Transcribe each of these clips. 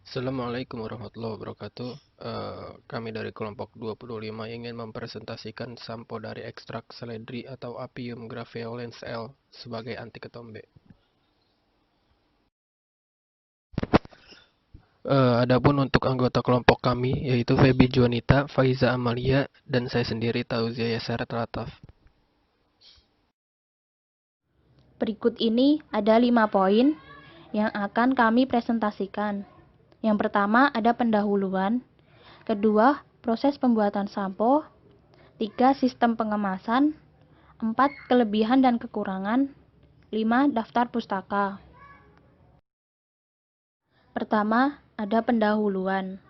Assalamualaikum warahmatullahi wabarakatuh. Kami dari kelompok 25 ingin mempresentasikan sampo dari ekstrak seledri atau Apium graveolens L sebagai anti ketombe. Adapun untuk anggota kelompok kami yaitu Feby Juanita, Faiza Amalia, dan saya sendiri Tauzia Yasar Telataf. Berikut ini ada 5 poin yang akan kami presentasikan. Yang pertama ada pendahuluan, kedua proses pembuatan sampo, 3 sistem pengemasan, 4 kelebihan dan kekurangan, 5 daftar pustaka. Pertama ada pendahuluan.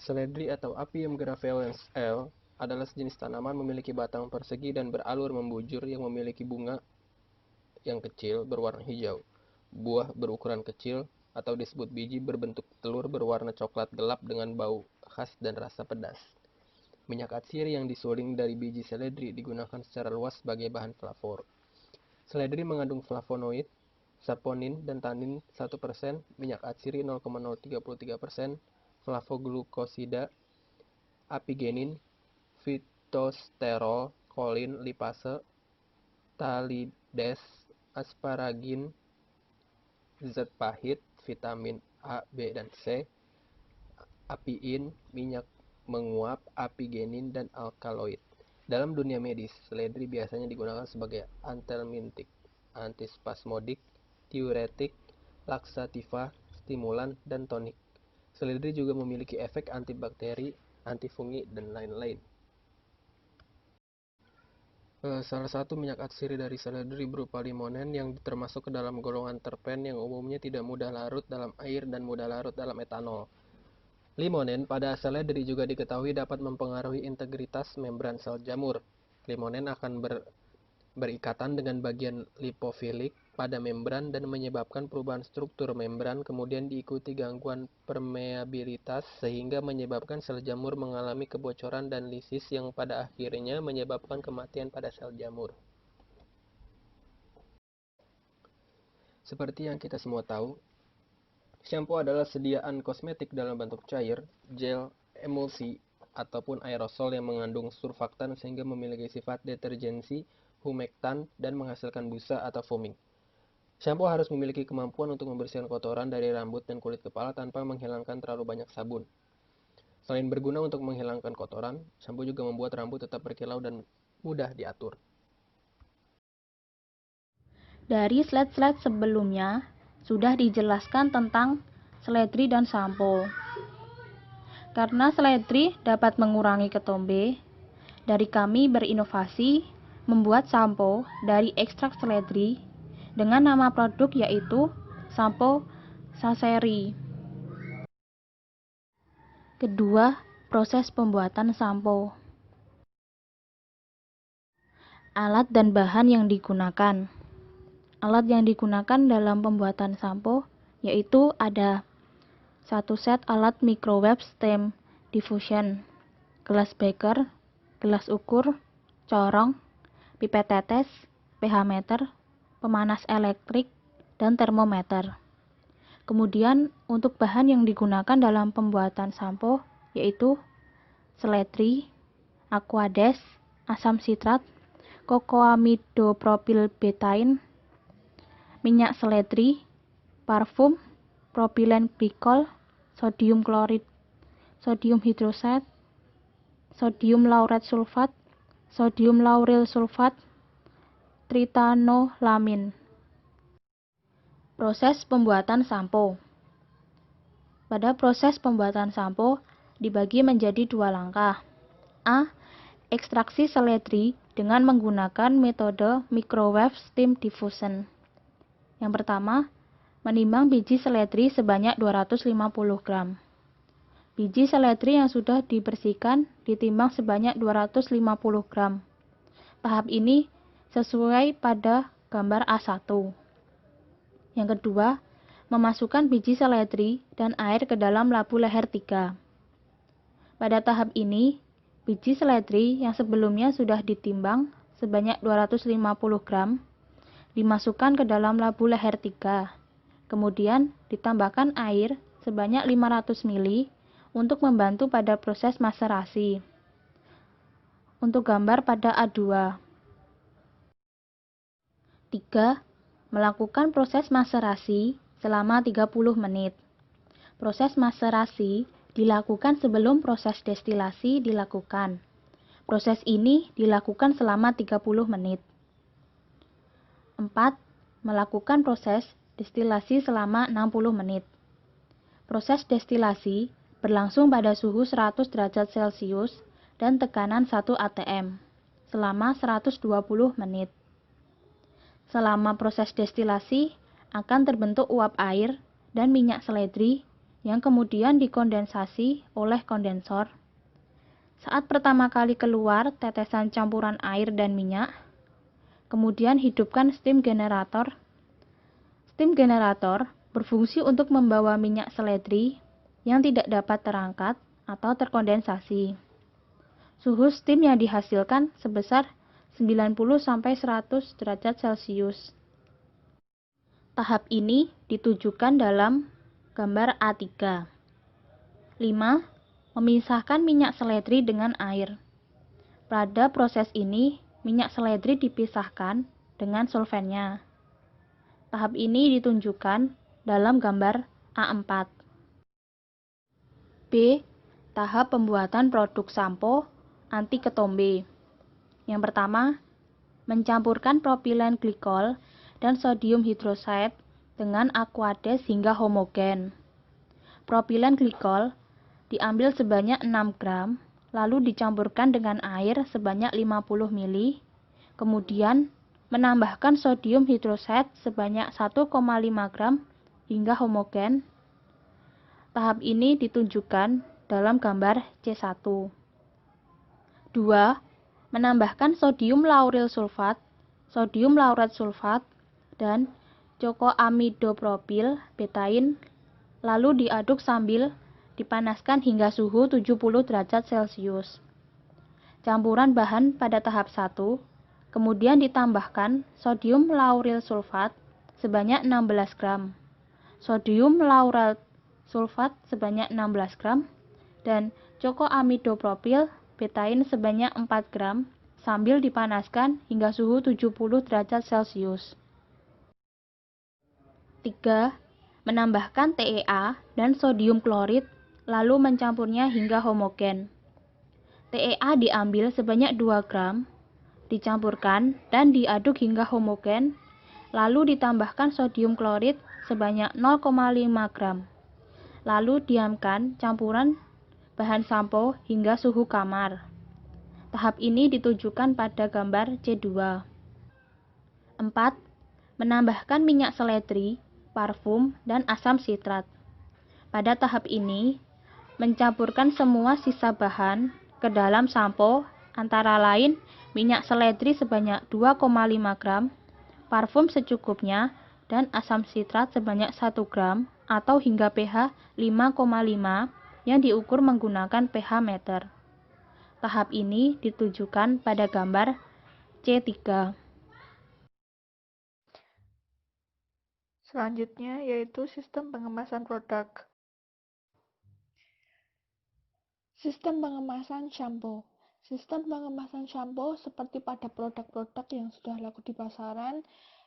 Seledri atau Apium graveolens L adalah sejenis tanaman memiliki batang persegi dan beralur membujur yang memiliki bunga yang kecil berwarna hijau, buah berukuran kecil atau disebut biji berbentuk telur berwarna coklat gelap dengan bau khas dan rasa pedas. Minyak atsiri yang disuling dari biji seledri digunakan secara luas sebagai bahan flavor. Seledri mengandung flavonoid, saponin dan tanin 1%, minyak atsiri 0,033%, flavoglukosida, apigenin, fitosterol, kolin, lipase, talides, asparagin, zat pahit, vitamin A, B, dan C, apiin, minyak menguap, apigenin, dan alkaloid. Dalam dunia medis, seledri biasanya digunakan sebagai antelmintik, antispasmodik, diuretik, laksativa, stimulan, dan tonik. Seledri juga memiliki efek antibakteri, antifungi, dan lain-lain. Salah satu minyak atsiri dari seledri berupa limonen yang termasuk ke dalam golongan terpen yang umumnya tidak mudah larut dalam air dan mudah larut dalam etanol. Limonen pada seledri juga diketahui dapat mempengaruhi integritas membran sel jamur. Limonen akan berikatan dengan bagian lipofilik pada membran dan menyebabkan perubahan struktur membran, kemudian diikuti gangguan permeabilitas sehingga menyebabkan sel jamur mengalami kebocoran dan lisis yang pada akhirnya menyebabkan kematian pada sel jamur. Seperti yang kita semua tahu, shampoo adalah sediaan kosmetik dalam bentuk cair, gel, emulsi, ataupun aerosol yang mengandung surfaktan sehingga memiliki sifat detergensi, humektan, dan menghasilkan busa atau foaming. Shampoo harus memiliki kemampuan untuk membersihkan kotoran dari rambut dan kulit kepala tanpa menghilangkan terlalu banyak sabun. Selain berguna untuk menghilangkan kotoran, shampoo juga membuat rambut tetap berkilau dan mudah diatur. Dari slide-slide sebelumnya sudah dijelaskan tentang seledri dan sampo. Karena seledri dapat mengurangi ketombe, dari kami berinovasi membuat sampo dari ekstrak seledri dengan nama produk yaitu sampo Saseri. Kedua, proses pembuatan sampo. Alat dan bahan yang digunakan. Alat yang digunakan dalam pembuatan sampo yaitu ada 1 set alat microwave steam diffusion, gelas beker, gelas ukur, corong, pipet tetes, pH meter, pemanas elektrik, dan termometer. Kemudian untuk bahan yang digunakan dalam pembuatan sampo yaitu seledri, aquades, asam sitrat, kokoamidopropylbetaine, minyak seledri, parfum, propilen glikol, sodium klorid, sodium hidroksida, sodium lauret sulfat, sodium lauril sulfat, tritanolamin. Proses pembuatan sampo. Pada proses pembuatan sampo dibagi menjadi 2 langkah. A. Ekstraksi seledri dengan menggunakan metode microwave steam diffusion. Yang pertama, menimbang biji seledri sebanyak 250 gram. Biji seledri yang sudah dibersihkan ditimbang sebanyak 250 gram. Tahap ini sesuai pada gambar A1. Yang kedua, memasukkan biji seledri dan air ke dalam labu leher 3. Pada tahap ini, biji seledri yang sebelumnya sudah ditimbang sebanyak 250 gram dimasukkan ke dalam labu leher 3. Kemudian ditambahkan air sebanyak 500 ml untuk membantu pada proses maserasi. Untuk gambar pada A2. 3. Melakukan proses maserasi selama 30 menit. Proses maserasi dilakukan sebelum proses destilasi dilakukan. Proses ini dilakukan selama 30 menit. 4. Melakukan proses destilasi selama 60 menit. Proses destilasi berlangsung pada suhu 100 derajat Celcius dan tekanan 1 atm selama 120 menit. Selama proses destilasi akan terbentuk uap air dan minyak seledri yang kemudian dikondensasi oleh kondensor. Saat pertama kali keluar tetesan campuran air dan minyak, kemudian hidupkan steam generator. Steam generator berfungsi untuk membawa minyak seledri yang tidak dapat terangkat atau terkondensasi. Suhu steam yang dihasilkan sebesar 90-100 derajat Celcius. Tahap ini ditujukan dalam gambar A3. 5. Memisahkan minyak seledri dengan air. Pada proses ini, minyak seledri dipisahkan dengan solvennya. Tahap ini ditunjukkan dalam gambar A4. B. Tahap pembuatan produk sampo anti ketombe. Yang pertama, mencampurkan propilen glikol dan sodium hidrosid dengan aqueous hingga homogen. Propilen glikol diambil sebanyak 6 gram, lalu dicampurkan dengan air sebanyak 50 ml, kemudian menambahkan sodium hidrosid sebanyak 1,5 gram hingga homogen. Tahap ini ditunjukkan dalam gambar C1. 2. Menambahkan sodium lauryl sulfat, sodium lauret sulfat, dan cokoamidopropil betain, lalu diaduk sambil dipanaskan hingga suhu 70 derajat Celcius. Campuran bahan pada tahap 1, kemudian ditambahkan sodium lauryl sulfat sebanyak 16 gram, sodium lauret sulfat sebanyak 16 gram, dan cokoamidopropil betain sebanyak 4 gram sambil dipanaskan hingga suhu 70 derajat Celcius. 3. Menambahkan TEA dan sodium klorid lalu mencampurnya hingga homogen. TEA diambil sebanyak 2 gram, dicampurkan dan diaduk hingga homogen, lalu ditambahkan sodium klorid sebanyak 0,5 gram. Lalu diamkan campuran bahan sampo hingga suhu kamar. Tahap ini ditujukan pada gambar C2. 4. Menambahkan minyak seledri, parfum, dan asam sitrat. Pada tahap ini, mencampurkan semua sisa bahan ke dalam sampo, antara lain minyak seledri sebanyak 2,5 gram, parfum secukupnya, dan asam sitrat sebanyak 1 gram atau hingga pH 5,5 yang diukur menggunakan pH meter. Tahap ini ditujukan pada gambar C3. Selanjutnya yaitu sistem pengemasan produk. Sistem pengemasan shampoo. Sistem pengemasan shampoo seperti pada produk-produk yang sudah laku di pasaran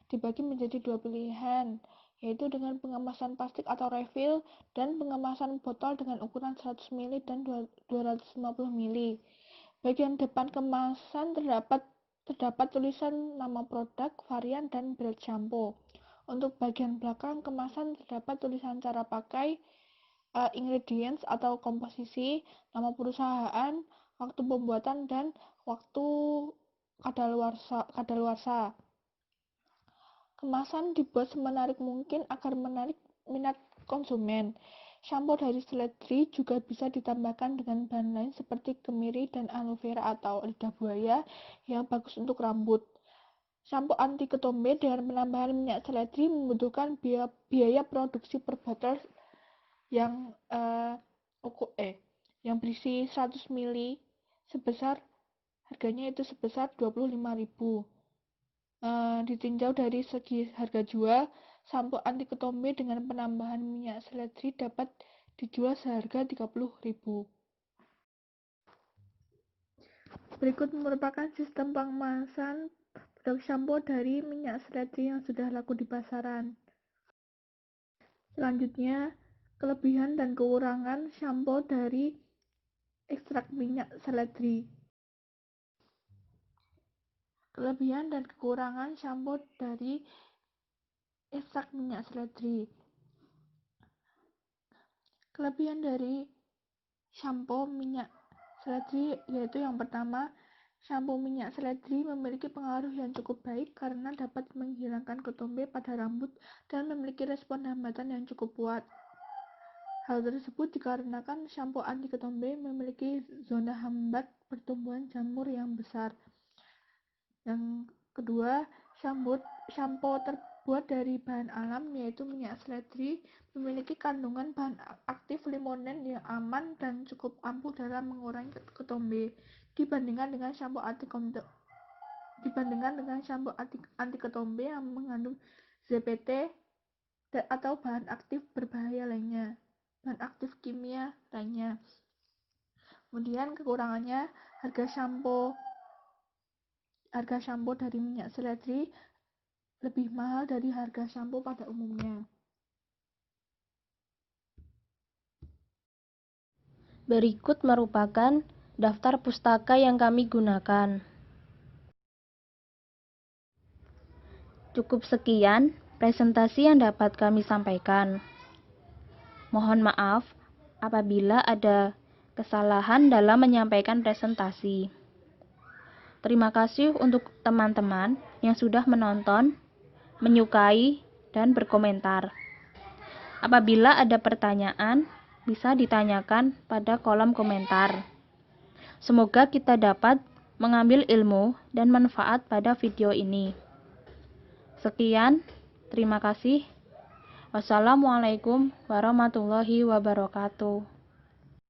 dibagi menjadi 2 pilihan, yaitu dengan pengemasan plastik atau refill dan pengemasan botol dengan ukuran 100 ml dan 250 ml. Bagian depan kemasan terdapat tulisan nama produk, varian, dan brand shampoo. Untuk bagian belakang kemasan terdapat tulisan cara pakai, ingredients atau komposisi, nama perusahaan, waktu pembuatan, dan waktu kadaluarsa. Kemasan dibuat semenarik mungkin agar menarik minat konsumen. Shampoo dari seledri juga bisa ditambahkan dengan bahan lain seperti kemiri dan aloe vera atau lidah buaya yang bagus untuk rambut. Shampoo anti ketombe dengan penambahan minyak seledri membutuhkan biaya produksi per botol yang berisi 100 ml harganya itu sebesar 25.000. Ditinjau dari segi harga jual, sampo anti ketombe dengan penambahan minyak seledri dapat dijual seharga Rp30.000. Berikut merupakan sistem pengemasan produk sampo dari minyak seledri yang sudah laku di pasaran. Selanjutnya, kelebihan dan kekurangan sampo dari ekstrak minyak seledri. Kelebihan dan kekurangan sampo dari ekstrak minyak seledri. Kelebihan dari sampo minyak seledri yaitu yang pertama, sampo minyak seledri memiliki pengaruh yang cukup baik karena dapat menghilangkan ketombe pada rambut dan memiliki respon hambatan yang cukup kuat. Hal tersebut dikarenakan sampo anti ketombe memiliki zona hambat pertumbuhan jamur yang besar. Yang kedua, sampo terbuat dari bahan alam yaitu minyak seledri memiliki kandungan bahan aktif limonen yang aman dan cukup ampuh dalam mengurangi ketombe dibandingkan dengan sampo anti ketombe yang mengandung ZPT atau bahan aktif berbahaya lainnya, bahan aktif kimia lainnya. Kemudian kekurangannya, harga sampo dari minyak seledri lebih mahal dari harga sampo pada umumnya. Berikut merupakan daftar pustaka yang kami gunakan. Cukup sekian presentasi yang dapat kami sampaikan. Mohon maaf apabila ada kesalahan dalam menyampaikan presentasi. Terima kasih untuk teman-teman yang sudah menonton, menyukai, dan berkomentar. Apabila ada pertanyaan, bisa ditanyakan pada kolom komentar. Semoga kita dapat mengambil ilmu dan manfaat pada video ini. Sekian, terima kasih. Wassalamualaikum warahmatullahi wabarakatuh.